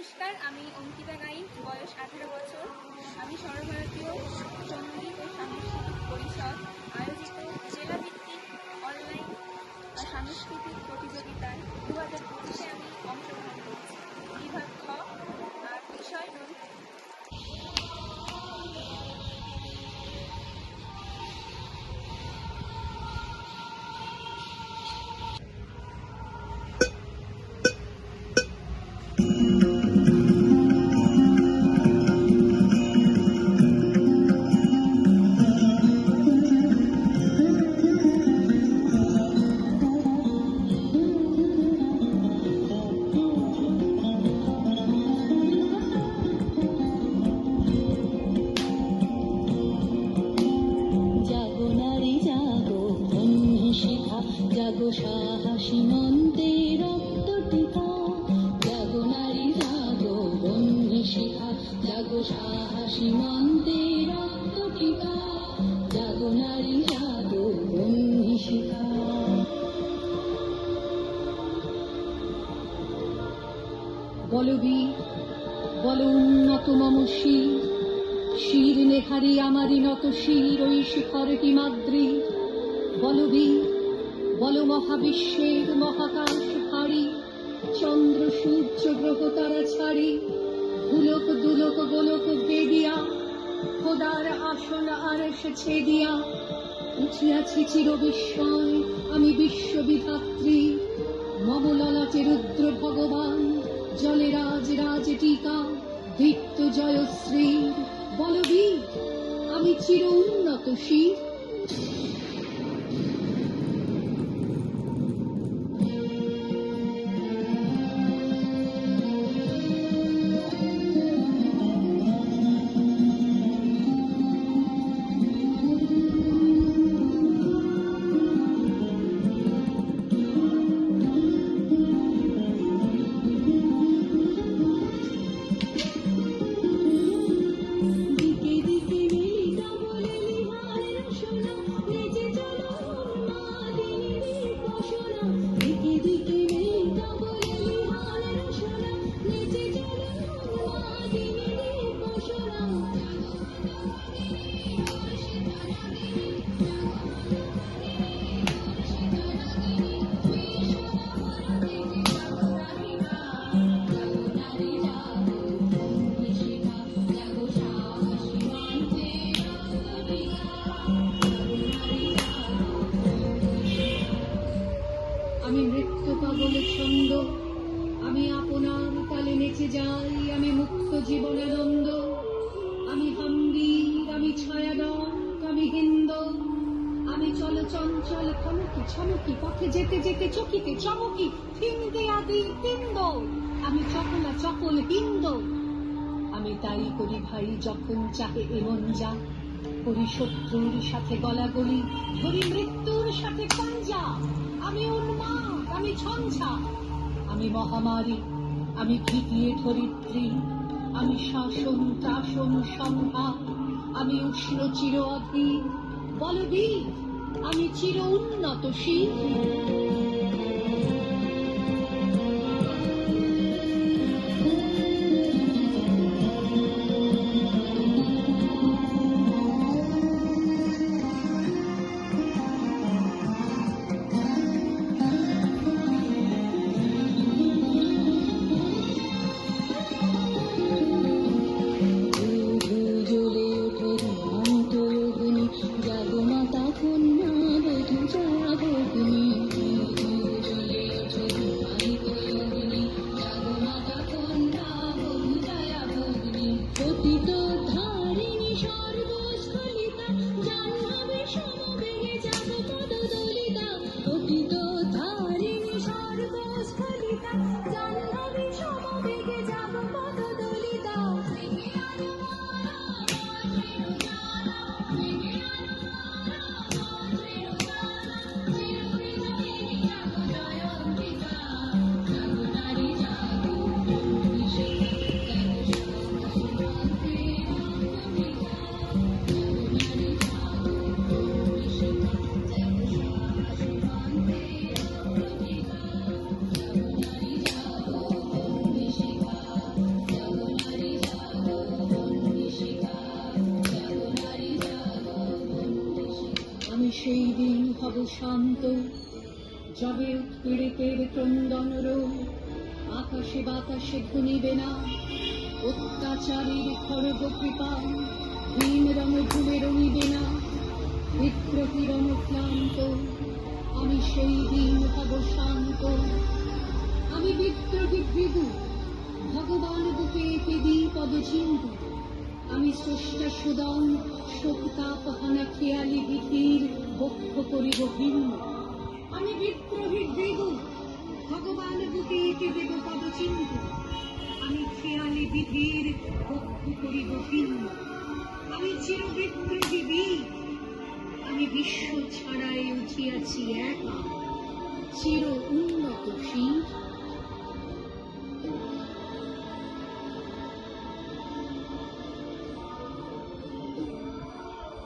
নমস্কার, আমি অঙ্কিতা গাইন, বয়স 18 বছর। আমি সর্বভারতীয় সঙ্গীত ও সাংস্কৃতিক পরিষদ আয়োজিত জেলাভিত্তিক অনলাইন সাংস্কৃতিক প্রতিযোগিতায় 2025-এ আমি অংশগ্রহণ করছি। বিভাগ খ, আর বিষয় নৃত্য। জাগো সাহসী মন্ত্রে রক্ত টিকা, জাগো নারী জাগো বন্ধু শিখা, জাগো সাহসী মন্ত্রে রক্ত টিকা, জাগো নারী জাগো বন্ধু শিখা। বলবীর বল উন্নত মম শির, শির নেহারি আমারি নত শির ওই শিখর হিমাদ্রি। বলবীর বল মহাবিশ্বের মহাকাশ ভারী, চন্দ্র সূর্য গ্রহ তারা ছাড়ি, ভুলক দুলক গোলক বেদিয়া, খোদার আসন আর এসেছে দিয়া। উঠিয়াছি চির বিস্ময় আমি বিশ্ববিধাত্রী, মম ললাটে রুদ্র ভগবান, জলে রাজ রাজ টিকা, দীপ্ত জয়শ্রী। বলবীর আমি চির উন্নত শির। আমি নৃত্য পাগল ছন্দ, আমি আপনার তালে নেচে যাই, আমি মুক্ত জীবনানন্দ। আমি হাম্বীর, আমি ছায়ানক, আমি হিন্দ, আমি চল চঞ্চল খনকি ছনকি, পথে যেতে যেতে চকিতে চমকি, থিন্দে আদি তিন্দ, আমি চকলা চকল হিন্দ। আমি তাই করি ভাই যখন চাহে এমন যা, করি শত্রুর সাথে গলাগলি, ধরি মৃত্যুর সাথে পাঞ্জা। আমি উন্মাদ, আমি ঝঞ্ঝা, আমি মহামারী, আমি ভিটিয়ে ধরিত্রী, আমি শাসন ত্রাসন সংহার, আমি উষ্ণ চির অধীর। বলবীর আমি চির উন্নত শির। জাগো মাতা কন্যা বধূ জাগো তুমি। শান্ত, যবে উৎপীড়িতের ক্রন্দন রোল আকাশে বাতাসে ধনিবে না, অত্যাচারীর খড়গ কৃপায় ভীম রঙ ভুলে রঙিবে না, বিদ্রোহী রণ ক্লান্ত, আমি সেই দিন হব শান্ত। আমি বিদ্রোহী ভৃগু, ভগবান বুকে পেদি পদচিহ্ন, আমি স্রষ্টা সুদন শোকতাপহানা খেয়ালি বিধির বক্ষ করিব ভিন্ন। আমি বিদ্রোহী ভৃগু, ভগবান বুকে দেব পদচিহ্ন, আমি খেয়ালি বিধির বক্ষ করিব ভিন্ন। আমি চির বিদ্রোহী বীর, আমি বিশ্ব ছাড়াই উঠিয়াছি একা, চির উন্নত শীর।